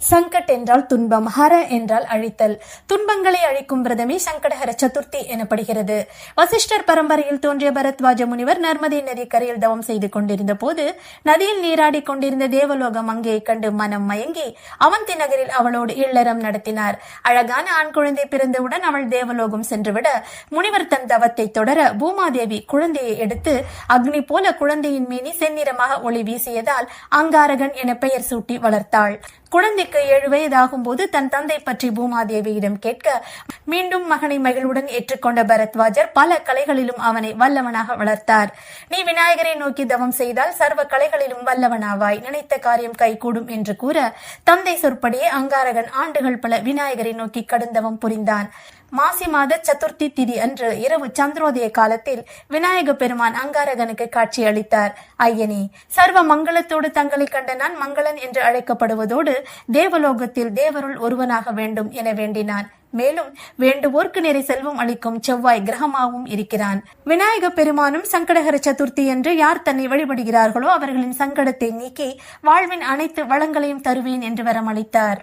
சங்கட் என்றால் துன்பம், ஹர என்றால் அழித்தல். துன்பங்களை அழிக்கும் விரதமே சங்கடஹர சதுர்த்தி எனப்படுகிறது. வசிஷ்டர் பரம்பரையில் தோன்றிய பரத்வாஜ முனிவர் நர்மதை நதி கரையில் தவம் செய்து கொண்டிருந்த போது நதியில் நீராடி கொண்டிருந்த தேவலோக மங்கையை கண்டு மனம் மயங்கி அவந்தி நகரில் அவளோடு இல்லறம் நடத்தினார். அழகான ஆண் குழந்தை பிறந்தவுடன் அவள் தேவலோகம் சென்றுவிட முனிவர் தன் தவத்தை தொடர பூமாதேவி குழந்தையை எடுத்து அக்னி போல குழந்தையின் மீனி செந்நிறமாக ஒளி வீசியதால் அங்காரகன் என பெயர் சூட்டி வளர்த்தாள். குழந்தைக்கு 7 வயதாகும் போது தன் தந்தை பற்றி பூமாதேவியிடம் கேட்க மீண்டும் மகனை மகிழ்வுடன் ஏற்றுக்கொண்ட பரத்வாஜர் பல கலைகளிலும் அவனை வல்லவனாக வளர்த்தார். நீ விநாயகரை நோக்கி தவம் செய்தால் சர்வ கலைகளிலும் வல்லவனாவாய், நினைத்த காரியம் கைகூடும் என்று கூற தந்தை சொற்படியே அங்காரகன் ஆண்டுகள் பல விநாயகரை நோக்கி கடுந்தவம் புரிந்தான். மாசி மாத சதுர்த்தி திதி அன்று இரவு சந்திரோதய காலத்தில் விநாயக பெருமான் அங்காரகனுக்கு காட்சி அளித்தார். ஐயனே, சர்வ மங்களத்தோடு தங்களை கண்ட நான் மங்களன் என்று அழைக்கப்படுவதோடு தேவலோகத்தில் தேவருள் ஒருவனாக வேண்டும் என வேண்டினான். மேலும் வேண்டுவோர்க்கு நிறை செல்வம் அளிக்கும் செவ்வாய் கிரகமாகவும் இருக்கிறான். விநாயக பெருமானும் சங்கடஹர சதுர்த்தி என்று யார் தன்னை வழிபடுகிறார்களோ அவர்களின் சங்கடத்தை நீக்கி வாழ்வின் அனைத்து வளங்களையும் தருவேன் என்று வரமளித்தார்.